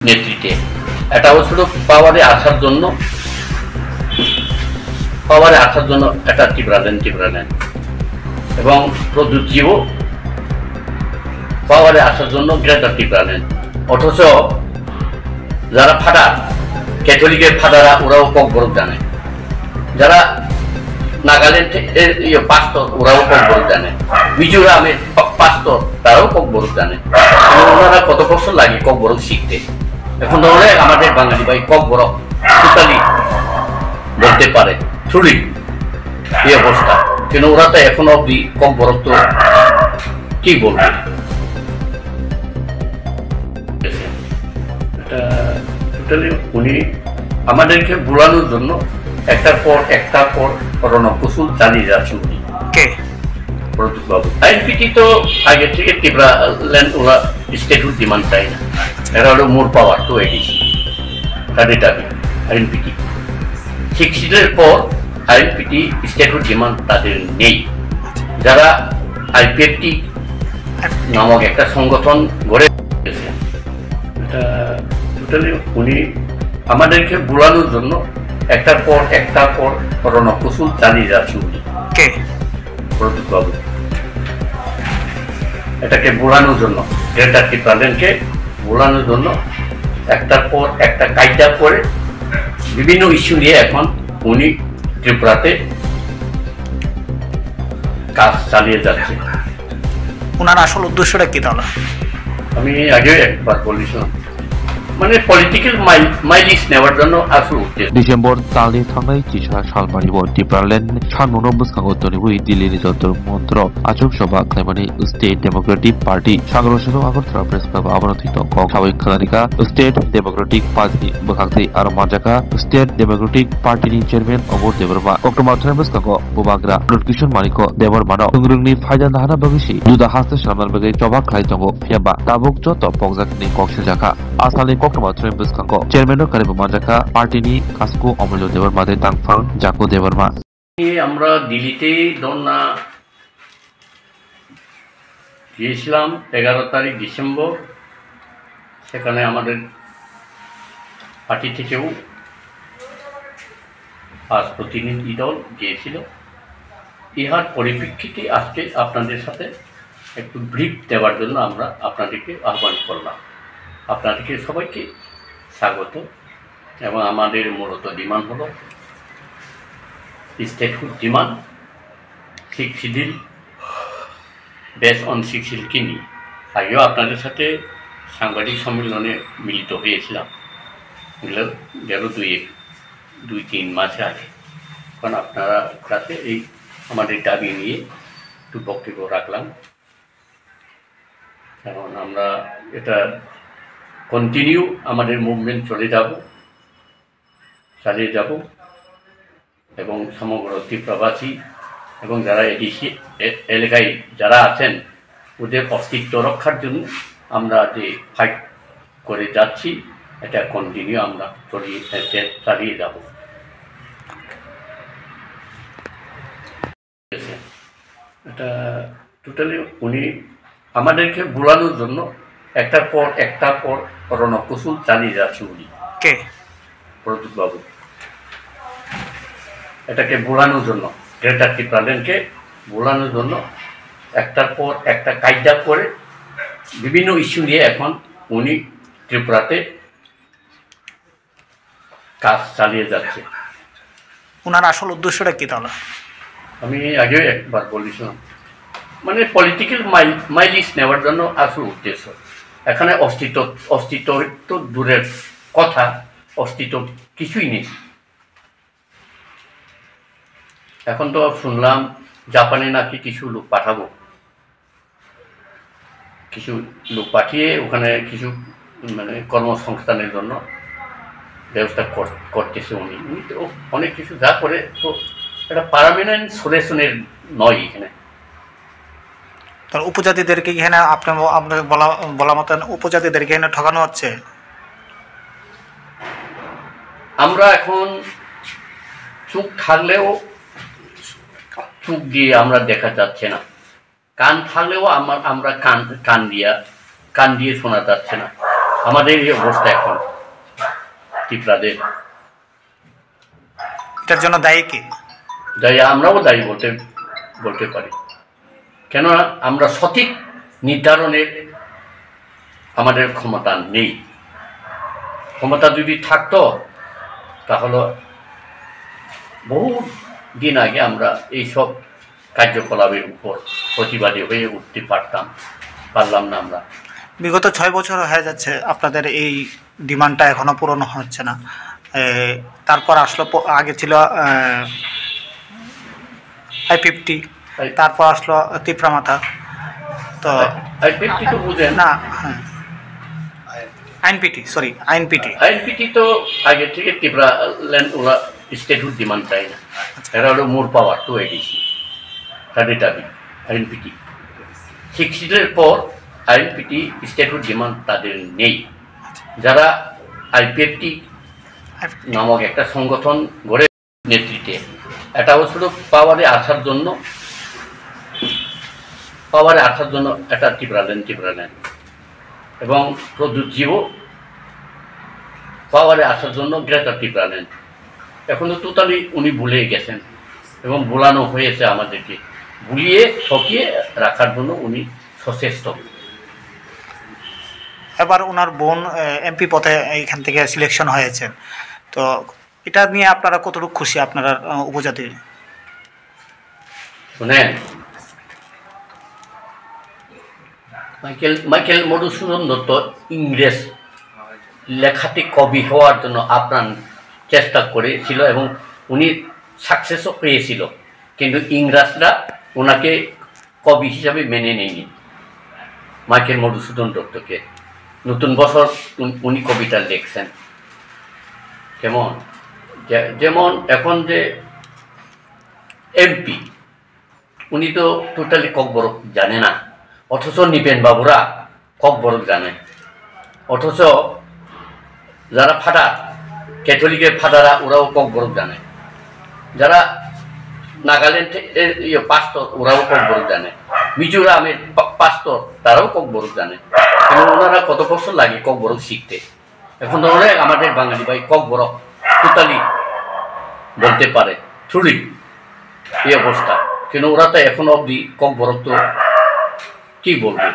নেতৃত্বে এটা হচ্ছিল পাওয়ারে আসার জন্য একটা টিপরালেন এবং প্রযুক্তিও পাওয়ারে আসার জন্য গ্রেটার টিপরালেন। অথচ যারা ফাদার ক্যাথলিকের ফাদাররা ওরাও ককবরক জানে, যারা নাগাল্যান্ড পাস্তর ওরাও ককবরক জানে, মিজোরামের পাস্তর তারাও ককবরক জানে। ওনারা কত বছর লাগে ককবরক শিখতে। এখন ধরে আমাদের বাঙালি ভাই ককবরক টোটালি বলতে পারে ট্রুলি এই অবস্থা, কিন্তু ওরা তো এখন অব্দি ককবরক তো কি বলবে। টোটালি উনি আমাদেরকে ভুলানোর জন্য একটার পর রণকৌশল চালিয়ে যাচ্ছেন উনি। প্রদীপবাবু আইএনপিটি তো আগে থেকে টিপরাল্যান্ড ওরা স্টেটহুড ডিমান্ড চায় না, এরা হলো মোর পাওয়ার তো এডিসি তাদের দাবি। আইএনপিটি 60-এর পর আইএনপিটি স্টেটহুড ডিমান্ড তাদের নেই। যারা আইপিএফটি নামক একটা সংগঠন গড়ে তুলেছে, এটা টোটালি উনি আমাদেরকে ভুলানোর জন্য একটার পর রণকৌশল চালিয়ে যাচ্ছেন উনি। প্রদীপবাবু এটাকে বোলানোর জন্য গ্রেটার টিপরাল্যান্ডকে বোলানোর জন্য একটার পর একটা কায়দা করে বিভিন্ন ইস্যু নিয়ে এখন উনি ত্রিপুরাতে কাজ চালিয়ে যাচ্ছে। ওনার আসল উদ্দেশ্যটা কি তাহলে? আমি আগে একবার বলেছিলাম, মানে পলিটিক্যাল মাইলিজ নেওয়ার জন্য আসল উদ্দেশ্য। ডিসেম্বর तालनि थांनाय जिसा सालमारियाव टिपरालेन्ड सानमोनो बसखांगतनिबो दिल्लीनि जन्तर मन्त्र आचुक सभा खालामनानै स्टेट डेमोक्रेटिक पार्टी सांग्रांसिनो आगरतला प्रेस क्लाब आबरथि दंख सावै खालानिका स्टेट डेमोक्रेटिक पार्टी बखांथै आरो मानजाका स्टेट डेमोक्रेटिक पार्टीनि चेयरमैन अमर देबरमा अक्टोबर 3 बसखांग बुबाग्रा लुटकिशन मानिको देबरमानो थुंग्रुंनि फायदा नाहाना बगिसि जुदा हास्ते सालमान बगै जबा खालाय दंग फियाबा ताबुक जत पगजाकनि कक्सिजाका आसालनि अक्टोबर 3 बसखांग चेयरमैन कारिबो मानजाका पार्टीनि कास्को अमूल्य देबरमादे तांगफां जाको देबरमा। আমরা দিল্লিতে ধর্না গিয়েছিলাম 11 তারিখ ডিসেম্বর। সেখানে আমাদের পার্টি থেকেও 5 প্রতিনিধি দল গিয়েছিল। ইহার পরিপ্রেক্ষিতে আজকে আপনাদের সাথে একটু ব্রিফ দেওয়ার জন্য আমরা আপনাদেরকে আহ্বান করলাম। আপনাদেরকে সবাইকে স্বাগত। এবং আমাদের মূলত ডিমান্ড হলো statehood demand, 6 schedule base on 6 শিডিউলকে নিয়ে। আগেও আপনাদের সাথে সাংবাদিক সম্মেলনে মিলিত হয়েছিলাম, গেল 2-3 মাস আগে। কারণ আপনারা কাছে এই আমাদের দাবি নিয়ে একটু বক্তব্য রাখলাম। এখন আমরা এটা কন্টিনিউ আমাদের মুভমেন্ট চালিয়ে যাব এবং সমগ্র ত্রিপুরাবাসী এবং যারা এডিসি এলাকায় যারা আছেন ওদের অস্তিত্ব রক্ষার জন্য আমরা যে ফাইট করে যাচ্ছি এটা কন্টিনিউ আমরা চালিয়ে যাব। এটা টোটালি উনি আমাদেরকে ভুলানোর জন্য একটার পর রণকৌশল চালিয়ে যাচ্ছে উনি। প্রদীপবাবু এটাকে বোলানোর জন্য গ্রেটার টিপরাল্যান্ডকে বোলানোর জন্য একটার পর একটা কায়দা করে বিভিন্ন ইস্যু নিয়ে এখন উনি ত্রিপুরাতে কাজ চালিয়ে যাচ্ছে। ওনার আসল উদ্দেশ্যটা কি তাহলে? আমি আগেও একবার বলেছিলাম, মানে পলিটিক্যাল মাইলিজ নেওয়ার জন্য আসল উদ্দেশ্য। এখানে অস্তিত্ব তো দূরের কথা, অস্তিত্ব কিছুই নেই। এখন তো শুনলাম জাপানে নাকি কিছু লোক পাঠিয়ে ওখানে কিছু মানে কর্মসংস্থানের জন্য ব্যবস্থা করতেছে উনি তো অনেক কিছু যা করে, তো এটা পার্মানেন্ট সলিউশনের নয়। এখানে উপজাতিদেরকে এখানে আপনার বলা মতন উপজাতিদেরকে এখানে ঠকানো হচ্ছে। আমরা এখন চোখ থাকলেও চোখ দিয়ে আমরা দেখা যাচ্ছে না, কান থাকলেও আমরা কান দিয়ে শোনা যাচ্ছে না। আমাদের এই অবস্থা এখন ত্রিপুরাদের। এটার জন্য দায়ী কি? দায়ী আমরাও দায়ী বলতে পারি, কেননা আমরা সঠিক নির্ধারণের আমাদের ক্ষমতা নেই। ক্ষমতা যদি থাকতো তাহলে বহু দিন আগে আমরা এইসব কার্যকলাপের উপর প্রতিবাদী হয়ে উঠতে পারলাম না। আমরা বিগত 6 বছর হয়ে যাচ্ছে আপনাদের এই ডিমান্ডটা এখনো পূরণ হচ্ছে না। তারপর আসলো, আগে ছিল I-50, তারপর আসলো ত্রিপুরা। তো I-50 তো বুঝেন না, হ্যাঁ, আইনপিটি তো আগে থেকে ত্রিপুরা ল্যান্ড ওরা স্টেটহুড ডিমান্ড চায় না। এরা হলো মোর পাওয়ার টু এডিসি, তাদের দাবি আইনপিটি। 60-এর পর আইনপিটি স্টেটহুড ডিমান্ড তাদের নেই। যারা I-50 নামক একটা সংগঠন গড়ে নেতৃত্বে, এটা শুধু পাওয়ারে আসার জন্য এটা ত্রিপুরা ল্যান্ড এবং প্রযোজ্যও পাওয়ারে আসার জন্য গ্রেটার ত্রিপুরা ল্যান্ড। এখন তো টোটালি উনি ভুলে গেছেন এবং ভুলানো হয়েছে আমাদেরকে, ভুলিয়ে ঠকিয়ে রাখার জন্য উনি সচেষ্ট। এবার ওনার বোন এমপি পদে এইখান থেকে সিলেকশন হয়েছেন, তো এটা নিয়ে আপনারা কতটুকু খুশি আপনারা উপজাতি? শুনেন, মাইকেল মধুসূদন দত্ত ইংরেজ লেখাতে কবি হওয়ার জন্য আপ্রাণ চেষ্টা করেছিল এবং উনি সাকসেসও পেয়েছিল, কিন্তু ইংরেজরা ওনাকে কবি হিসাবে মেনে নেয়নি। মাইকেল মধুসূদন দত্তকে নতুন বছর উনি কবিতা লিখছেন কেমন, যেমন এখন যে এমপি উনি তো টোটালি ককবরক জানে না, অথচ নিপেন বাবুরা ককবরক জানে। অথচ যারা ফাদার, ক্যাথলিকের ফাদাররা ওরাও ককবরক জানে। যারা নাগাল্যান্ডের পাস্টর ওরাও ককবরক জানে। মিজোরামের পাস্টর তারাও ককবরক জানে। কিন্তু ওনারা কত বছর লাগে ককবরক শিখতে। এখন তো আমাদের বাঙালি ভাই ককবরক টোটালি বলতে পারে, থ্রুলি এই অবস্থা। কিন্তু ওরা তো এখন অবধি ককবরক তো কি বলবে।